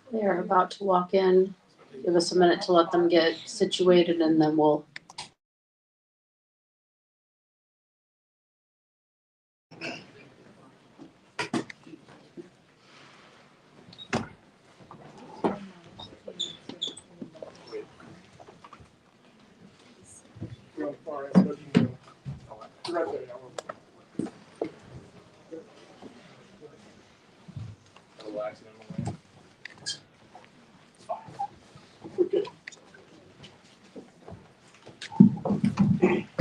They are about to walk in. Give us a minute to let them get situated, and then we'll.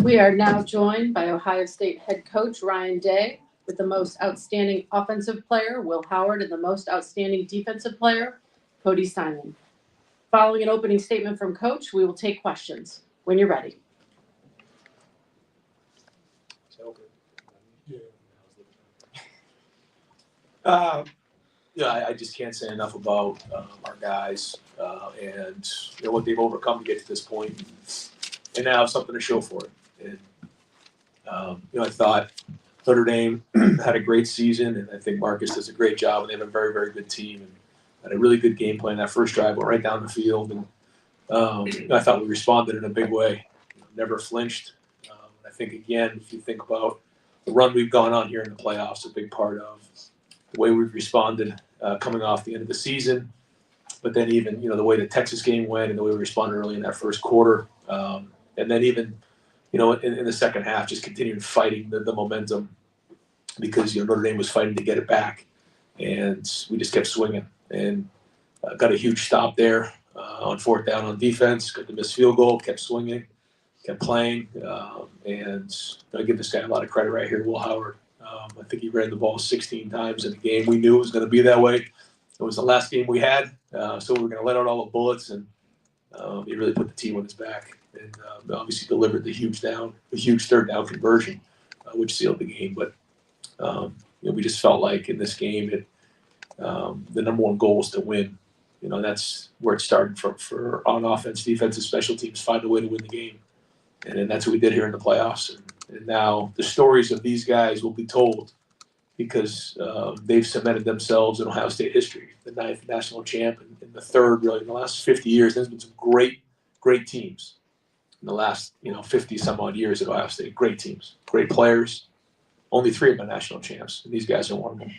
We are now joined by Ohio State head coach Ryan Day with the most outstanding offensive player, Will Howard, and the most outstanding defensive player, Cody Simon. Following an opening statement from Coach, we will take questions when you're ready. I just can't say enough about our guys and what they've overcome to get to this point, and now have something to show for it. And I thought Notre Dame had a great season, and I think Marcus does a great job, and they have a very, very good team and had a really good game plan. That first drive went right down the field, and I thought we responded in a big way. Never flinched. I think again, if you think about the run we've gone on here in the playoffs, a big part of the way we've responded coming off the end of the season, but then even the way the Texas game went and the way we responded early in that first quarter, and then even in the second half, just continuing fighting the momentum because Notre Dame was fighting to get it back, and we just kept swinging and got a huge stop there on fourth down on defense, got the missed field goal, kept swinging, kept playing, and I give this guy a lot of credit right here, Will Howard. I think he ran the ball 16 times in the game. We knew it was going to be that way. It was the last game we had, so we were going to let out all the bullets, and he really put the team on his back, and obviously delivered the huge third down conversion, which sealed the game. But we just felt like in this game, the number one goal was to win. That's where it started for on offense, defensive, special teams, find a way to win the game, and then that's what we did here in the playoffs. And now the stories of these guys will be told because they've cemented themselves in Ohio State history, the 9th national champ and the third really in the last 50 years. There's been some great teams. in the last 50 some odd years at Ohio State. Great teams, great players. Only 3 have been national champs, and these guys are one of them.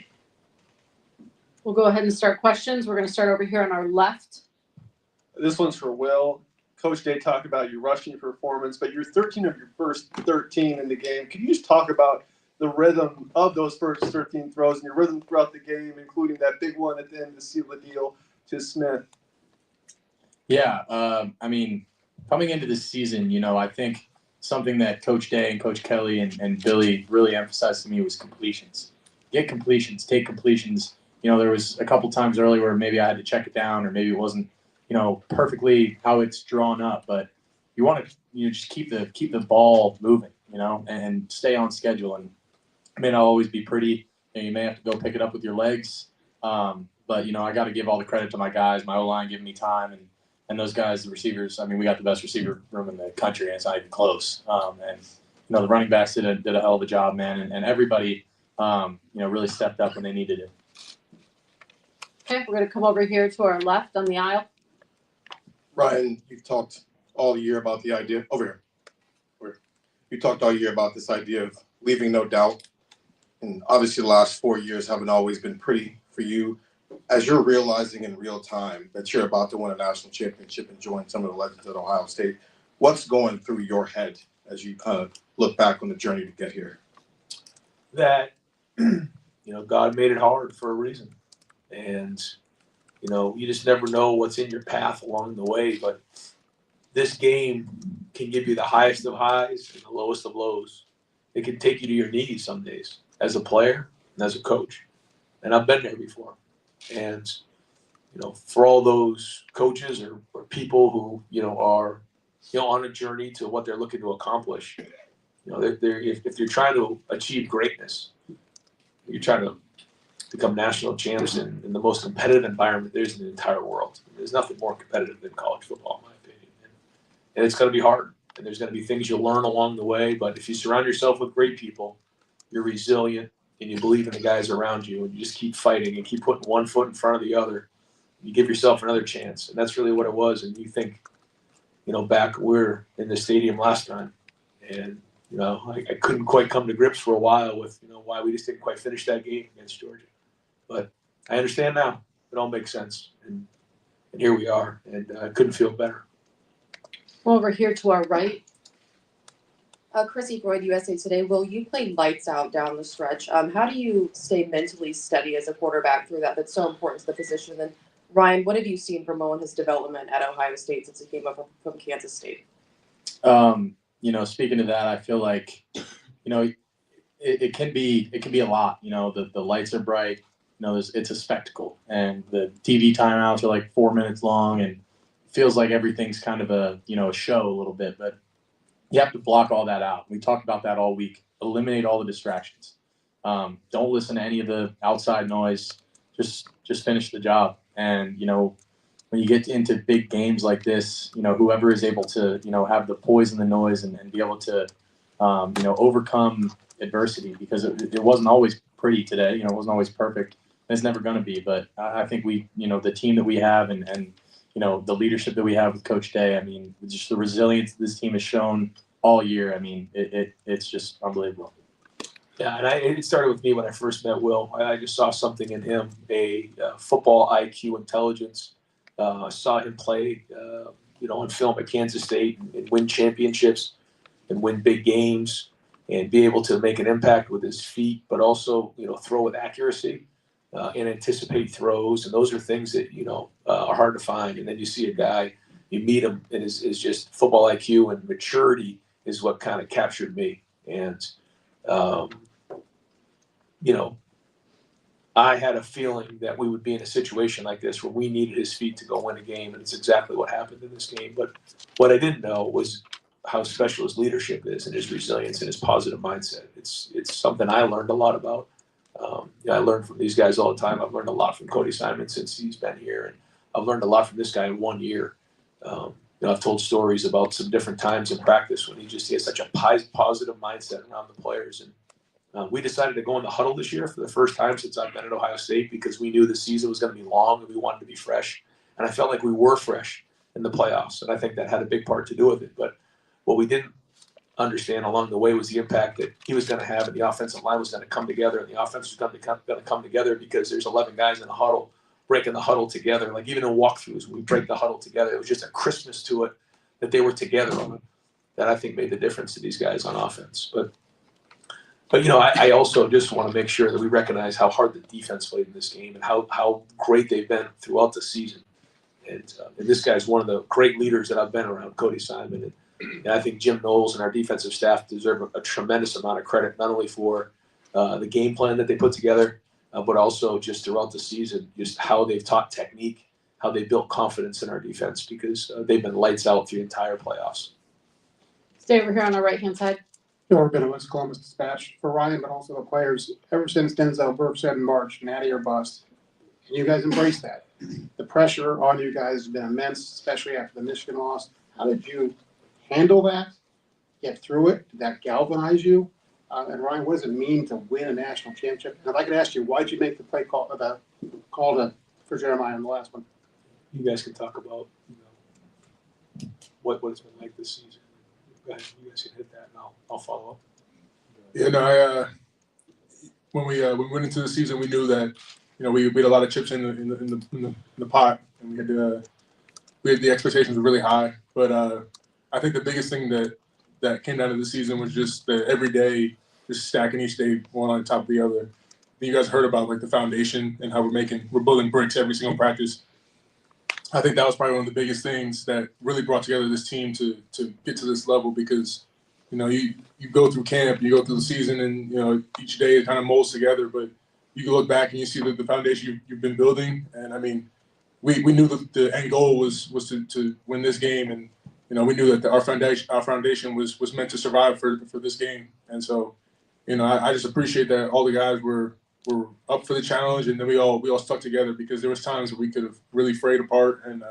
We'll go ahead and start questions. We're going to start over here on our left. This one's for Will. Coach Day talked about your rushing performance, but you're 13 of your first 13 in the game. Could you just talk about the rhythm of those first 13 throws and your rhythm throughout the game, including that big one at the end to seal the deal to Smith? Yeah, I mean, coming into this season, I think something that Coach Day and Coach Kelly and Billy really emphasized to me was completions. Get completions, take completions. There was a couple times early where maybe I had to check it down or maybe it wasn't, perfectly how it's drawn up. But you want to, just keep the ball moving, and stay on schedule. And it may not always be pretty. You may have to go pick it up with your legs. But, I got to give all the credit to my guys, my O-line giving me time, and those guys, the receivers. I mean, we got the best receiver room in the country, and it's not even close. And the running backs did a hell of a job, man, and everybody, really stepped up when they needed it. Okay, we're going to come over here to our left on the aisle. Ryan, you've talked all year about the idea over here. You talked all year about this idea of leaving no doubt, and obviously the last 4 years haven't always been pretty for you. As you're realizing in real time that you're about to win a national championship and join some of the legends at Ohio State, what's going through your head as you kind of look back on the journey to get here? That God made it hard for a reason, and you just never know what's in your path along the way. But this game can give you the highest of highs and the lowest of lows. It can take you to your knees some days as a player and as a coach, and I've been there before. And for all those coaches or people who are on a journey to what they're looking to accomplish, if you're trying to achieve greatness, you're trying to become national champs in the most competitive environment there is in the entire world. There's nothing more competitive than college football, in my opinion. And it's going to be hard, and there's going to be things you'll learn along the way. But if you surround yourself with great people, you're resilient, and you believe in the guys around you, and you just keep fighting and keep putting one foot in front of the other, you give yourself another chance. And that's really what it was. And you think, back we're in the stadium last time, and I couldn't quite come to grips for a while with why we just didn't quite finish that game against Georgia. But I understand now. It all makes sense, and here we are, and I couldn't feel better. Over here to our right. Chrissy Freud, USA Today. Will, you played lights out down the stretch. How do you stay mentally steady as a quarterback through that? That's so important to the position. And then, Ryan, what have you seen from Mo and his development at Ohio State since he came up from Kansas State? Speaking of that, I feel like, it can be a lot. The lights are bright. It's a spectacle, and the TV timeouts are like 4 minutes long, and it feels like everything's kind of a show a little bit. But you have to block all that out. We talked about that all week. Eliminate all the distractions. Don't listen to any of the outside noise. Just finish the job. And when you get into big games like this, whoever is able to have the poise and the noise and be able to overcome adversity, because it wasn't always pretty today. It wasn't always perfect. It's never going to be. But I think we, the team that we have and the leadership that we have with Coach Day, I mean, just the resilience this team has shown all year. I mean, it's just unbelievable. Yeah, and it started with me when I first met Will. I just saw something in him, a football IQ intelligence. I saw him play, on film at Kansas State and win championships and win big games and be able to make an impact with his feet, but also, throw with accuracy and anticipate throws. And those are things that, are hard to find. And then you see a guy, you meet him, and is just football IQ and maturity is what kind of captured me. And, I had a feeling that we would be in a situation like this where we needed his feet to go win a game, and it's exactly what happened in this game. But what I didn't know was how special his leadership is and his resilience and his positive mindset. It's something I learned a lot about. I learn from these guys all the time. I've learned a lot from Cody Simon since he's been here, and I've learned a lot from this guy in 1 year. I've told stories about some different times in practice when he has such a positive mindset around the players. And we decided to go in the huddle this year for the first time since I've been at Ohio State because we knew the season was going to be long and we wanted to be fresh. And I felt like we were fresh in the playoffs, and I think that had a big part to do with it. But What we didn't understand along the way was the impact that he was going to have, and the offensive line was going to come together, and the offense was going to come together because there's 11 guys in the huddle breaking the huddle together. Like even in walkthroughs, we break the huddle together. It was just a crispness to it that they were together on, that I think made the difference to these guys on offense. But I also just want to make sure that we recognize how hard the defense played in this game and how great they've been throughout the season. And this guy's one of the great leaders that I've been around, Cody Simon. And I think Jim Knowles and our defensive staff deserve a tremendous amount of credit, not only for the game plan that they put together, but also just throughout the season, just how they've taught technique, how they built confidence in our defense, because they've been lights out through the entire playoffs. Stay over here on our right-hand side. George Benowitz, Columbus Dispatch, for Ryan, but also the players. Ever since Denzel Burke said in March, natty or bust, and you guys embrace that. The pressure on you guys has been immense, especially after the Michigan loss. How did you handle that, get through it? Did that galvanize you? And Ryan, what does it mean to win a national championship? And if I could ask you, why did you make the play call for Jeremiah in the last one? You guys can talk about what it's been like this season. Go ahead, you guys can hit that, and I'll follow up. Yeah, no, when we went into the season, we knew that we had a lot of chips in the pot, and we had the expectations were really high. But I think the biggest thing that came down to the season was just that every day, just stacking each day one on top of the other. You guys heard about like the foundation and how we're building bricks every single practice. I think that was probably one of the biggest things that really brought together this team to get to this level, because you go through camp, you go through the season, and each day it kind of molds together. But you can look back and you see the foundation you've been building. And I mean, we knew that the end goal was to win this game, and we knew that our foundation was meant to survive for this game. And so I just appreciate that all the guys were up for the challenge, and then we all stuck together, because there was times where we could have really frayed apart. And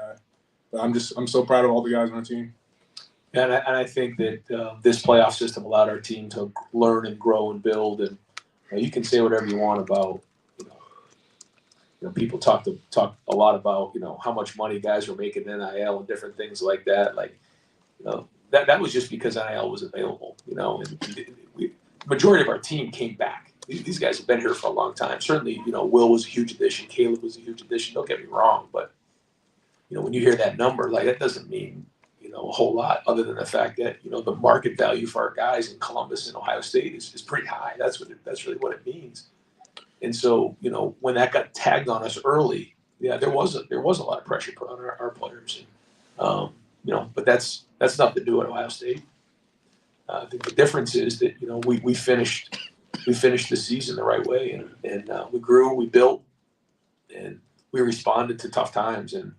I'm so proud of all the guys on our team. And I think that this playoff system allowed our team to learn and grow and build. And you can say whatever you want about people talk a lot about how much money guys were making in NIL and different things like that. Like that was just because NIL was available. And majority of our team came back. These guys have been here for a long time. Certainly, Will was a huge addition. Caleb was a huge addition. Don't get me wrong, but when you hear that number, like, that doesn't mean a whole lot, other than the fact that the market value for our guys in Columbus and Ohio State is pretty high. That's really what it means. And so when that got tagged on us early, yeah, there was a lot of pressure put on our players. And, but that's nothing to do at Ohio State. I think the difference is that we finished the season the right way, and we grew, we built, and we responded to tough times. And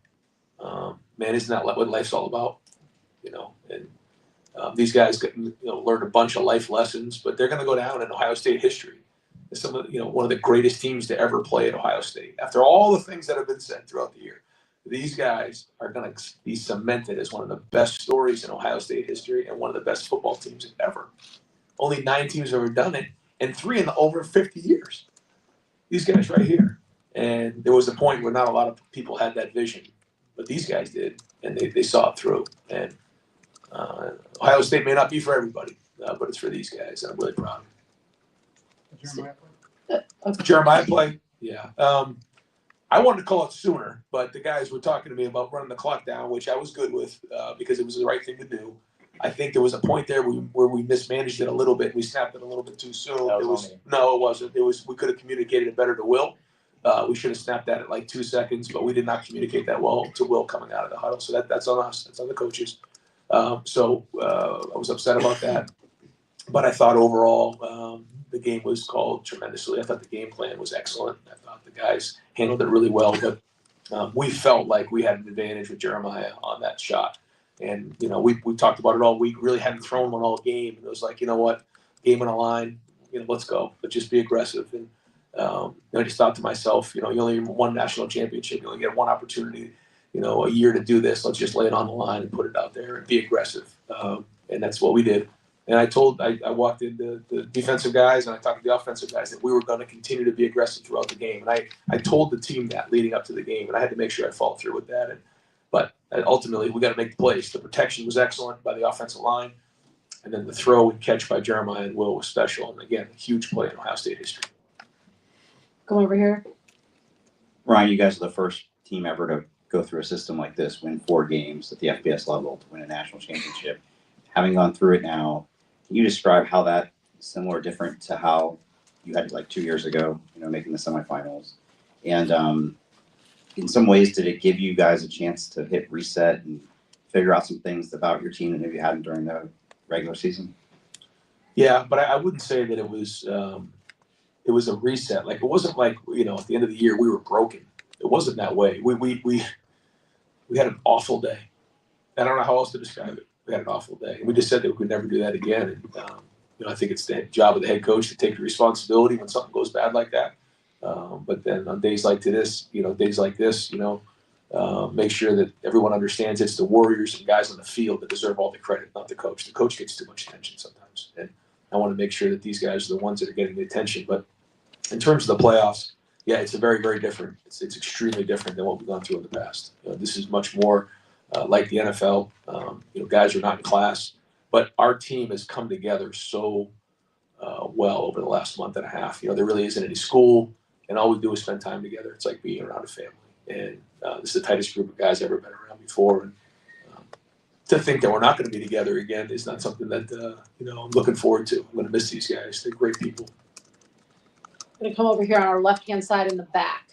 man, isn't that what life's all about? And these guys learned a bunch of life lessons, but they're going to go down in Ohio State history as some of one of the greatest teams to ever play at Ohio State. After all the things that have been said throughout the year, these guys are going to be cemented as one of the best stories in Ohio State history and one of the best football teams ever. Only 9 teams have ever done it, and 3 in over 50 years. These guys right here. And there was a point where not a lot of people had that vision, but these guys did, and they saw it through. And Ohio State may not be for everybody, but it's for these guys, and I'm really proud of them. Jeremiah play? Yeah. I wanted to call it sooner, but the guys were talking to me about running the clock down, which I was good with because it was the right thing to do. I think there was a point there where we mismanaged it a little bit. We snapped it a little bit too soon. No, it wasn't. We could have communicated it better to Will. We should have snapped that at like 2 seconds, but we did not communicate that well to Will coming out of the huddle. So that's on us. That's on the coaches. So I was upset about that. But I thought overall the game was called tremendously. I thought the game plan was excellent. I thought the guys handled it really well. But we felt like we had an advantage with Jeremiah on that shot. And, we talked about it all week. Really hadn't thrown one all game. And it was like, what, game on the line, let's go. But just be aggressive. And I just thought to myself, you only get one national championship. You only get one opportunity, a year to do this. Let's just lay it on the line and put it out there and be aggressive. And that's what we did. And I walked in the defensive guys and I talked to the offensive guys that we were going to continue to be aggressive throughout the game. And I told the team that leading up to the game, and I had to make sure I followed through with that. But ultimately, we got to make the plays. The protection was excellent by the offensive line. And then the throw and catch by Jeremiah and Will was special. And again, a huge play in Ohio State history. Come over here. Ryan, you guys are the first team ever to go through a system like this, win 4 games at the FBS level to win a national championship. Having gone through it now, can you describe how that is similar or different to how you had like 2 years ago, making the semifinals? And in some ways, did it give you guys a chance to hit reset and figure out some things about your team that maybe you hadn't during the regular season? Yeah, but I wouldn't say that it was a reset. Like, it wasn't like, at the end of the year we were broken. It wasn't that way. We had an awful day. I don't know how else to describe it. We had an awful day. And we just said that we could never do that again. And I think it's the job of the head coach to take the responsibility when something goes bad like that. But then on days like this, make sure that everyone understands it's the Warriors and guys on the field that deserve all the credit, not the coach. The coach gets too much attention sometimes. And I want to make sure that these guys are the ones that are getting the attention. But in terms of the playoffs, yeah, it's a very, very different. It's extremely different than what we've gone through in the past. This is much more like the NFL. Guys are not in class, but our team has come together so well over the last month and a half. There really isn't any school, and all we do is spend time together. It's like being around a family, and this is the tightest group of guys I've ever been around before. And to think that we're not going to be together again is not something that I'm looking forward to. I'm going to miss these guys. They're great people. I'm going to come over here on our left-hand side in the back.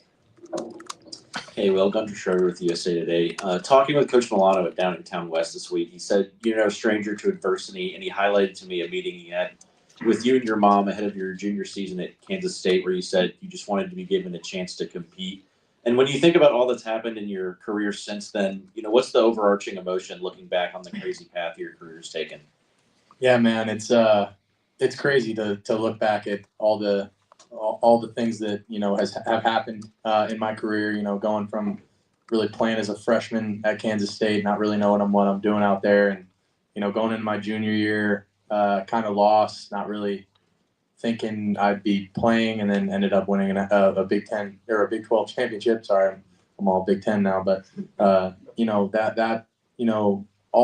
Hey, Will, Gunter Schroeder with USA Today. Talking with Coach Milano at Downingtown West this week, he said you're no stranger to adversity, and he highlighted to me a meeting he had with you and your mom ahead of your junior season at Kansas State, where you said you just wanted to be given a chance to compete. And when you think about all that's happened in your career since then, what's the overarching emotion looking back on the crazy path your career's taken? Yeah, man, it's crazy to look back at all the things that have happened in my career. Going from really playing as a freshman at Kansas State, not really knowing what I'm doing out there, and going into my junior year, kind of lost, not really thinking I'd be playing, and then ended up winning a Big 10 or a Big 12 championship. Sorry, I'm all Big 10 now, but all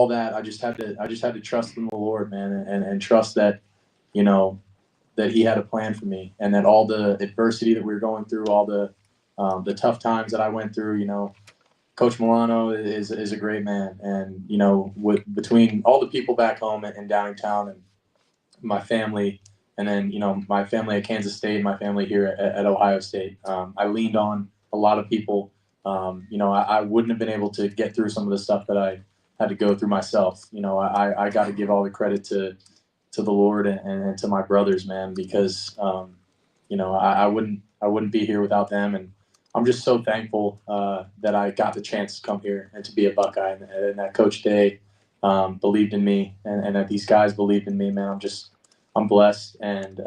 that I just had to trust in the Lord, man, and trust that that He had a plan for me, and that all the adversity that we were going through, all the tough times that I went through, Coach Milano is a great man, and between all the people back home in Downingtown and my family, and then my family at Kansas State, my family here at Ohio State, I leaned on a lot of people. I wouldn't have been able to get through some of the stuff that I had to go through myself. I got to give all the credit to the Lord and to my brothers, man, because I wouldn't be here without them, and I'm just so thankful that I got the chance to come here and to be a Buckeye, and that Coach Day believed in me, and that these guys believed in me, man. I'm blessed, and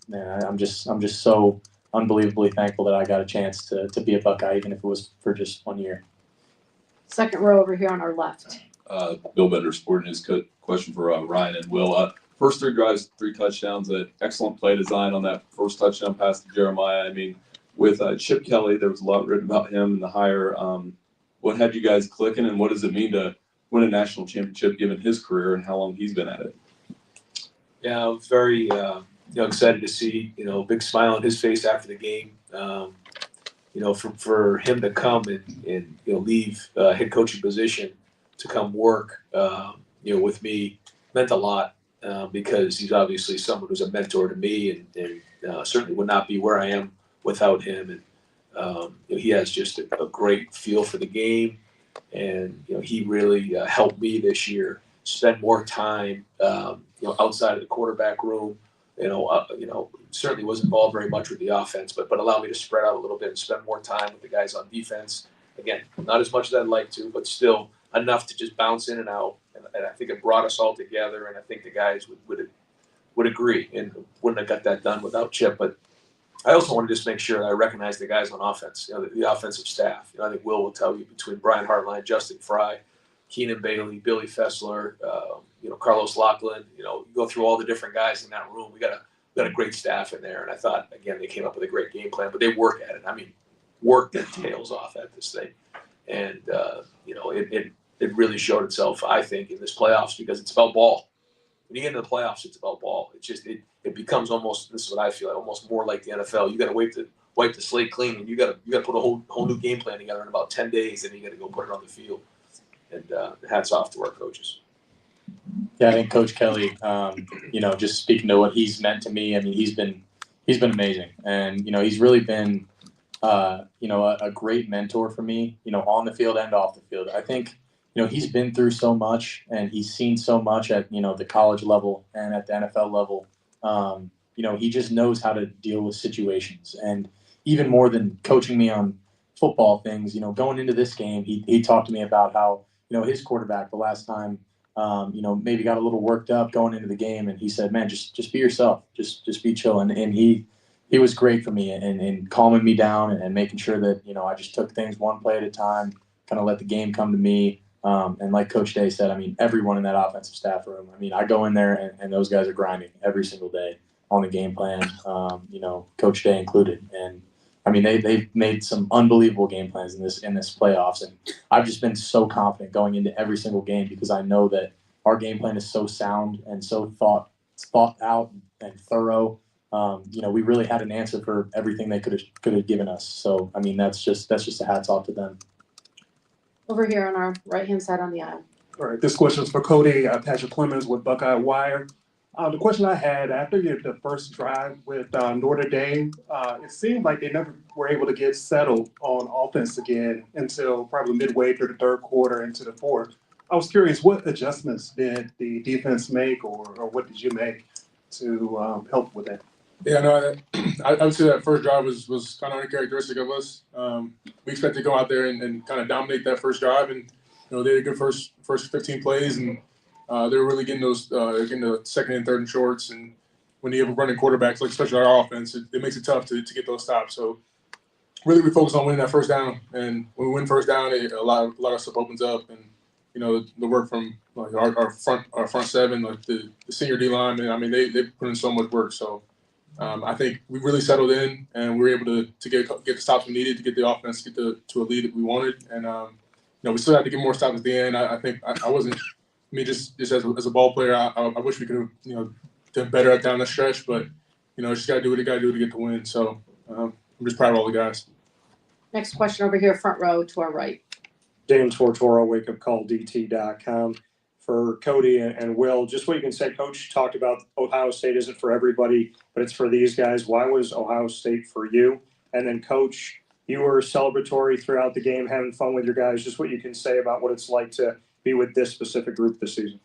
man, I'm just so unbelievably thankful that I got a chance to be a Buckeye, even if it was for just 1 year. Second row over here on our left. Bill Bender, Sport News. Question for Ryan and Will. First 3 drives, 3 touchdowns. Excellent play design on that first touchdown pass to Jeremiah. I mean, with Chip Kelly, there was a lot written about him and the hire. What had you guys clicking, and what does it mean to win a national championship given his career and how long he's been at it? Yeah, I was very excited to see big smile on his face after the game. For him to come and leave head coaching position to come work with me meant a lot because he's obviously someone who's a mentor to me and certainly would not be where I am without him. And he has just a great feel for the game, and he really helped me this year spend more time outside of the quarterback room. Certainly was involved very much with the offense, but allow me to spread out a little bit and spend more time with the guys on defense. Again, not as much as I'd like to, but still enough to just bounce in and out. And I think it brought us all together, and I think the guys would agree and wouldn't have got that done without Chip. But I also want to just make sure that I recognize the guys on offense, the offensive staff. I think Will tell you, between Brian Hartline, Justin Fry, Keenan Bailey, Billy Fessler, Carlos Lachlan, you go through all the different guys in that room. We got a great staff in there. And I thought, again, they came up with a great game plan, but they work at it. I mean, work their tails off at this thing. And, it really showed itself, I think, in this playoffs because it's about ball. when you get into the playoffs, it's about ball. It's just it becomes almost, this is what I feel, almost more like the NFL. You got to wipe the slate clean, and you got to put a whole new game plan together in about 10 days, and you got to go put it on the field. And hats off to our coaches. Yeah, I think Coach Kelly, just speaking to what he's meant to me, I mean, he's been amazing, and he's really been a great mentor for me, on the field and off the field. I think he's been through so much, and he's seen so much at the college level and at the NFL level. He just knows how to deal with situations, and even more than coaching me on football things, going into this game, he talked to me about how his quarterback the last time maybe got a little worked up going into the game, and he said, man, just be yourself, just be chill. And he was great for me in calming me down and making sure that I just took things one play at a time, kind of let the game come to me. And like Coach Day said, I mean, everyone in that offensive staff room, I mean, I go in there and those guys are grinding every single day on the game plan, Coach Day included. And I mean, they've made some unbelievable game plans in this playoffs, and I've just been so confident going into every single game because I know that our game plan is so sound and so thought out and thorough. We really had an answer for everything they could have given us. So I mean, that's just a hats off to them. Over here on our right-hand side on the aisle. All right, this question is for Cody. Patrick Clemens with Buckeye Wire. The question I had after the first drive with Notre Dame, it seemed like they never were able to get settled on offense again until probably midway through the third quarter into the fourth. I was curious, what adjustments did the defense make, or what did you make to help with that? Yeah, no, I would say that first drive was kind of uncharacteristic of us. We expected to go out there and kind of dominate that first drive, and they had a good first 15 plays, and they were really getting those getting the second and third and shorts. And when you have running quarterbacks, like especially our offense, it makes it tough to get those stops. So really, we focus on winning that first down, and when we win first down, a lot of stuff opens up, and the work from like our front seven, like the senior D line, I mean they put in so much work. So. I think we really settled in, and we were able to get the stops we needed to get the offense to a lead that we wanted. And we still had to get more stops at the end. I think I wasn't. I mean, just as a ball player, I wish we could have done better down the stretch. But just got to do what you got to do to get the win. So I'm just proud of all the guys. Next question over here, front row to our right. James Fortoro, wakeupcalldt.com. For Cody and Will, just what you can say. Coach talked about Ohio State isn't for everybody, but it's for these guys. Why was Ohio State for you? And then, Coach, you were celebratory throughout the game, having fun with your guys. Just what you can say about what it's like to be with this specific group this season.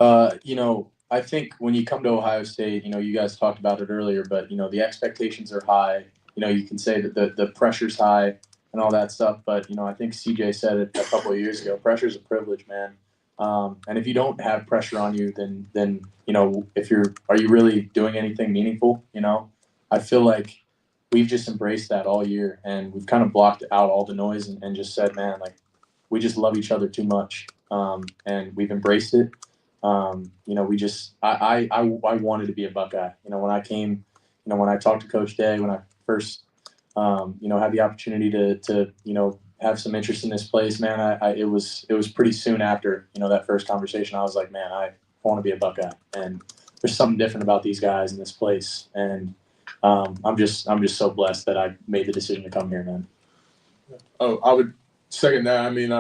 I think when you come to Ohio State, you guys talked about it earlier, but, the expectations are high. You can say that the pressure's high and all that stuff. But, I think CJ said it a couple of years ago, pressure is a privilege, man. And if you don't have pressure on you, then are you really doing anything meaningful? I feel like we've just embraced that all year, and we've kind of blocked out all the noise and just said, man, like, we just love each other too much. And we've embraced it. I wanted to be a Buckeye. When I came, when I talked to Coach Day, when I first had the opportunity to have some interest in this place, man, it was pretty soon after, that first conversation. I was like, man, I want to be a Buckeye, and there's something different about these guys in this place. And I'm just so blessed that I made the decision to come here, man. Oh, I would second that. I mean,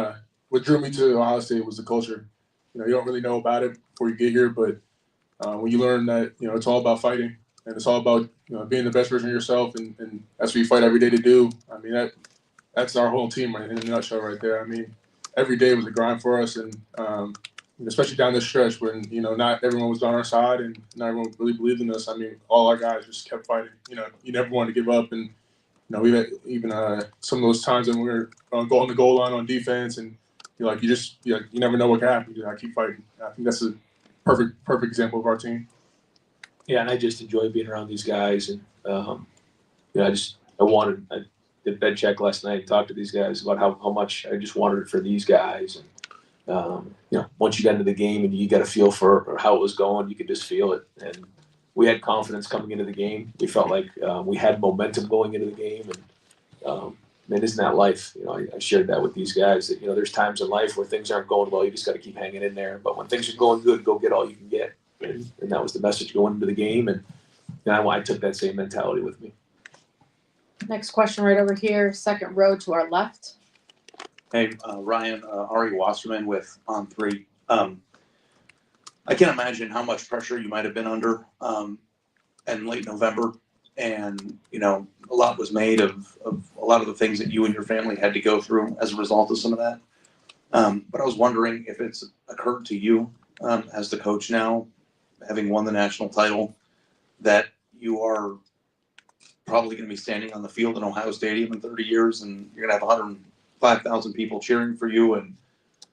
what drew me to Ohio State was the culture. You don't really know about it before you get here, but when you learn that, it's all about fighting, and it's all about being the best version of yourself, and that's what you fight every day to do. I mean, that's our whole team in a nutshell right there. I mean, every day was a grind for us, and especially down this stretch when not everyone was on our side and not everyone really believed in us. I mean, all our guys just kept fighting. You never wanted to give up, and we had even some of those times when we were on the goal line on defense, and you never know what can happen. I keep fighting. I think that's a perfect example of our team. Yeah, and I just enjoy being around these guys, and I did bed check last night and talked to these guys about how much I just wanted it for these guys. And once you got into the game and you got a feel for how it was going, you could just feel it. And we had confidence coming into the game. We felt like we had momentum going into the game, and man, isn't that life? You know, I shared that with these guys that, you know, there's times in life where things aren't going well. You just got to keep hanging in there. But when things are going good, go get all you can get. And that was the message going into the game. And I took that same mentality with me. Next question right over here, second row to our left. Hey, Ryan, Ari Wasserman with On3. I can't imagine how much pressure you might have been under in late November. And, you know, a lot was made of a lot of the things that you and your family had to go through as a result of some of that. But I was wondering if it's occurred to you as the coach now, having won the national title, that you are probably going to be standing on the field in Ohio Stadium in 30 years and you're going to have 105,000 people cheering for you. And,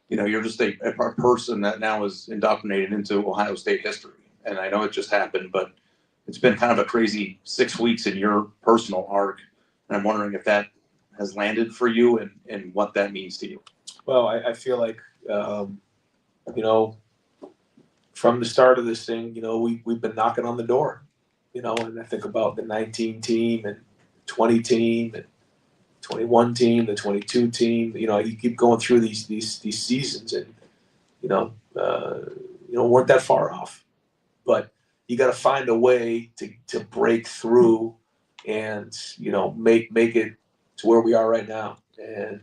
you know, you're just a person that now is indoctrinated into Ohio State history. And I know it just happened, but it's been kind of a crazy 6 weeks in your personal arc. And I'm wondering if that has landed for you and what that means to you. Well, I feel like, you know, from the start of this thing, you know, we've been knocking on the door, you know, and I think about the 19 team and 20 team and 21 team, the 22 team, you know, you keep going through these seasons and, you know, weren't that far off, but you got to find a way to break through and, you know, make it to where we are right now. And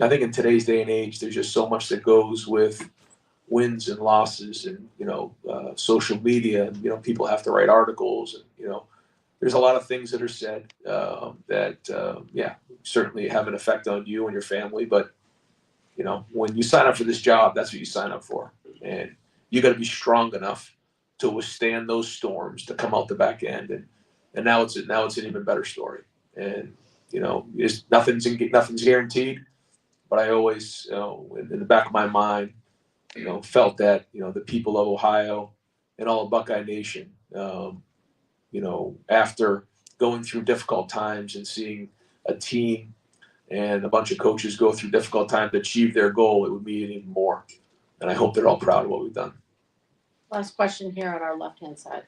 I think in today's day and age, there's just so much that goes with wins and losses and, you know, social media, and, you know, people have to write articles and, you know, there's a lot of things that are said that certainly have an effect on you and your family. But, you know, when you sign up for this job, that's what you sign up for. And you got to be strong enough to withstand those storms, to come out the back end. And now it's an even better story. And, you know, nothing's guaranteed. But I always, in the back of my mind, you know, felt that, you know, the people of Ohio and all of Buckeye Nation, you know, after going through difficult times and seeing a team and a bunch of coaches go through difficult times to achieve their goal, it would mean even more. And I hope they're all proud of what we've done. Last question here on our left-hand side.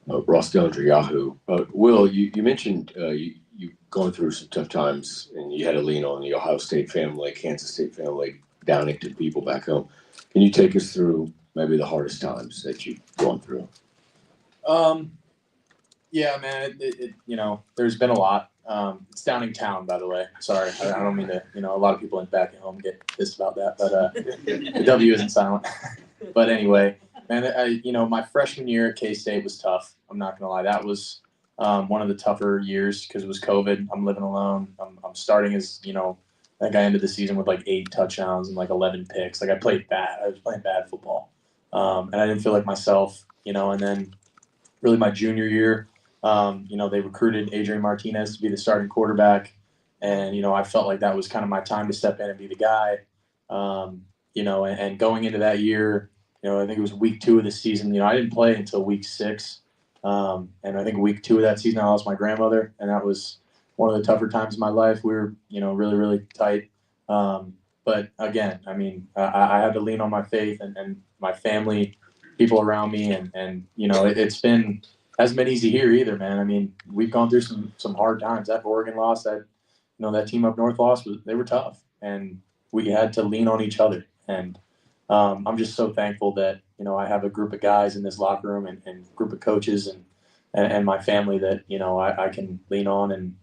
Ross Dillinger, Yahoo. Will, you mentioned you going through some tough times and you had to lean on the Ohio State family, Kansas State family, Downington people back home. Can you take us through maybe the hardest times that you've gone through? Yeah, man, it you know, there's been a lot. It's Downingtown, by the way. Sorry, I don't mean to, you know, a lot of people back at home get pissed about that, but the W isn't silent. But anyway, man, you know, my freshman year at K-State was tough. I'm not gonna lie. That was one of the tougher years because it was COVID. I'm living alone. I'm starting as, you know, I think I ended the season with like 8 touchdowns and like 11 picks. Like I played bad. I was playing bad football. And I didn't feel like myself, you know, and then really my junior year, you know, they recruited Adrian Martinez to be the starting quarterback. And, you know, I felt like that was kind of my time to step in and be the guy. You know, and going into that year, you know, I think it was week 2 of the season. You know, I didn't play until week 6. And I think week 2 of that season, I lost my grandmother. And that was one of the tougher times in my life. We were, you know, really, really tight. But again, I mean, I had to lean on my faith and my family, people around me. And you know, hasn't been easy here either, man. I mean, we've gone through some hard times. That Oregon loss, that team up north loss, they were tough. And we had to lean on each other. And I'm just so thankful that, you know, I have a group of guys in this locker room and group of coaches and my family that, you know, I can lean on and,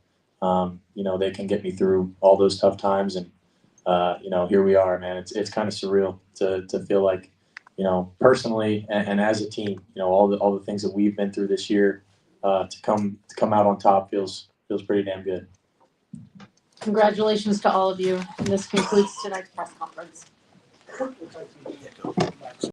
you know, they can get me through all those tough times. And, you know, here we are, man. It's kind of surreal to feel like, you know, personally and as a team, you know, all the things that we've been through this year, to come out on top feels pretty damn good. Congratulations to all of you. And this concludes tonight's press conference.